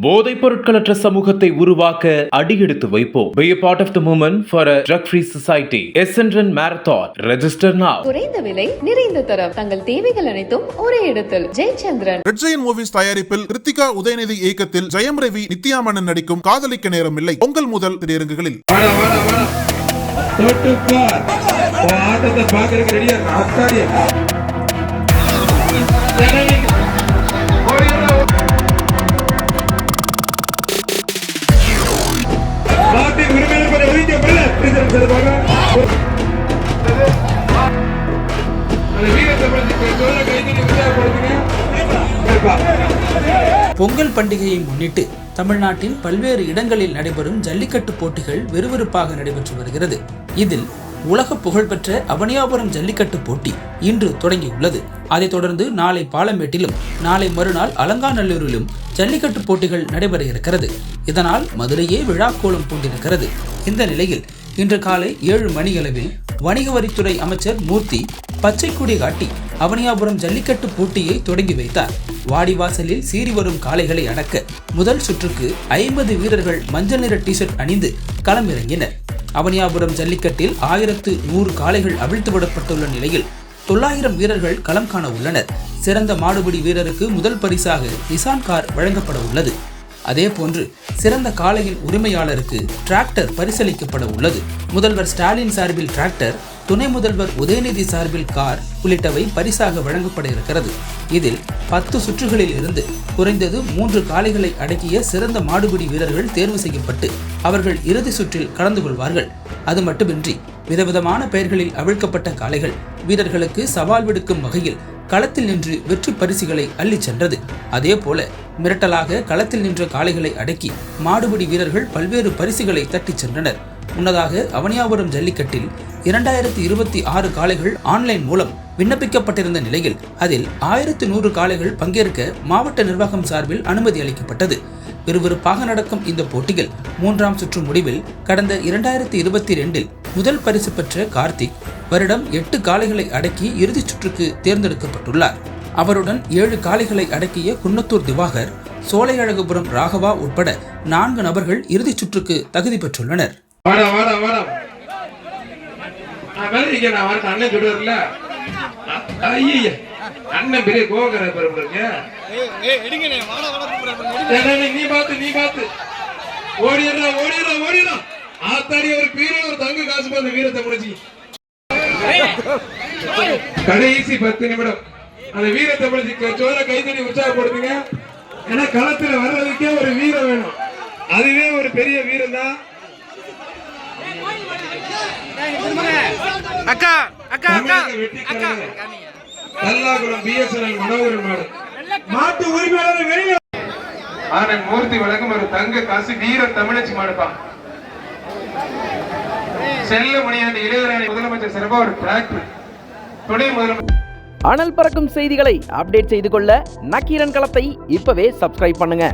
போதைப் பொருட்களற்ற சமூகத்தை உருவாக்க அடியெடுத்து வைப்போம். Be a part of the movement for a drug-free society. SNRN Marathon. Register now. குறைந்த விலை, நிறைந்த தரம். தங்கள் தேவைகள் அனைத்தும் ஒரே இடத்தில். ஜெயச்சந்திரன். ரெட் ஜெயண்ட் மூவிஸ் தயாரிப்பில் கிருத்திகா உதயநிதி இயக்கத்தில் ஜெயம் ரவி, நித்யா மேனன் நடிக்கும் காதலிக்க நேரமில்லை பொங்கல் முதல் திரையரங்குகளில். பொங்கல் பண்டிகையை முன்னிட்டு தமிழ்நாட்டின் பல்வேறு இடங்களில் நடைபெறும் ஜல்லிக்கட்டு போட்டிகள் விறுவிறுப்பாக நடைபெற்று வருகிறது. இதில் உலக புகழ்பெற்ற அவனியாபுரம் ஜல்லிக்கட்டு போட்டி இன்று தொடங்கியுள்ளது. அதைத் தொடர்ந்து நாளை பாலமேட்டிலும் நாளை மறுநாள் அலங்காநல்லூரிலும் ஜல்லிக்கட்டு போட்டிகள் நடைபெற இருக்கிறது. இதனால் மதுரையே விழாக்கோலம் பூண்டிருக்கிறது. இந்த நிலையில் இன்று காலை 7 மணியளவில் வணிக வரித்துறை அமைச்சர் மூர்த்தி பச்சை கொடி காட்டி அவனியாபுரம் ஜல்லிக்கட்டு போட்டியை தொடங்கி வைத்தார். வாடிவாசலில் சீறி வரும் காளைகளை அடக்க முதல் சுற்றுக்கு 50 வீரர்கள் மஞ்சள் நிற டிஷர்ட் அணிந்து களமிறங்கினர். அவனியாபுரம் ஜல்லிக்கட்டில் 1100 காளைகள் அவிழ்த்து விடப்பட்டுள்ள நிலையில் 900 வீரர்கள் களம் காண உள்ளனர். சிறந்த மாடுபிடி வீரருக்கு முதல் பரிசாக நிசான் கார் வழங்கப்பட உள்ளது. அதே போன்று சிறந்த காளையின் உரிமையாளருக்கு டிராக்டர் பரிசளிக்கப்பட உள்ளது. முதல்வர் ஸ்டாலின் சார்பில் டிராக்டர், துணை முதல்வர் உதயநிதி சார்பில் கார் உள்ளிட்டவை பரிசாக வழங்கப்பட இருக்கிறது. இதில் 10 சுற்றுகளில் இருந்து குறைந்தது 3 காளைகளை அடக்கிய சிறந்த மாடுபிடி வீரர்கள் தேர்வு செய்யப்பட்டு அவர்கள் இறுதி சுற்றில் கலந்து கொள்வார்கள். அது மட்டுமின்றி விதவிதமான பெயர்களில் அவிழ்க்கப்பட்ட காளைகள் வீரர்களுக்கு சவால் விடுக்கும் வகையில் களத்தில் நின்று வெற்றி பரிசுகளை அள்ளிச் சென்றது. அதே போல மிரட்டலாக களத்தில் நின்ற காளைகளை அடக்கி மாடுபிடி வீரர்கள் பல்வேறு பரிசுகளை தட்டிச் சென்றனர். முன்னதாக அவனியாபுரம் ஜல்லிக்கட்டில் 2026 காளைகள் ஆன்லைன் மூலம் விண்ணப்பிக்கப்பட்டிருந்த நிலையில் அதில் 1100 காளைகள் பங்கேற்க மாவட்ட நிர்வாகம் சார்பில் அனுமதி அளிக்கப்பட்டது. விறுவிறுப்பாக நடக்கும் இந்த போட்டியில் 3ஆம் சுற்று முடிவில் கடந்த 2022 முதல் பரிசு பெற்ற கார்த்திக் வருடம் 8 காளைகளை அடக்கி இறுதிச் சுற்றுக்கு தேர்ந்தெடுக்கப்பட்டுள்ளார். அவருடன் 7 காளைகளை அடக்கிய குன்னத்தூர் திவாகர், சோலையழகுபுரம் ராகவா உட்பட 4 நபர்கள் இறுதிச் சுற்றுக்கு தகுதி பெற்றுள்ளனர். அண்ணன் பெரிய கோகர நீ பாத்து ஓடிடா ஆத்தாடி ஒரு பீர ஒரு தங்க காசு பார்த்த வீரத்தை முடிச்சு கடைசி 10 நிமிடம் அந்த வீரத்தை முடிச்சு சோழ கைத்தறி உற்சாகப்படுத்துங்க. ஏன்னா களத்துல வர்றதுக்கே ஒரு வீரம் வேணும். அதுவே ஒரு பெரிய வீரம் தான். கல்லாகுளம் BSNL மனோகரன் மாட்டு உரிமையாளர் வெளியே ஆனந்த் மூர்த்தி வழங்கும் ஒரு தங்க காசு வீர தமிழச்சி மாடுப்பான். செல்லமணியாண்டி இளையராணி முதலமைச்சர் சிறப்பா ஒரு டிராக்டர் துணை முதலமைச்சர். அனல் பறக்கும் செய்திகளை அப்டேட் செய்து கொள்ள நக்கீரன் களத்தை இப்பவே சப்ஸ்கிரைப் பண்ணுங்க.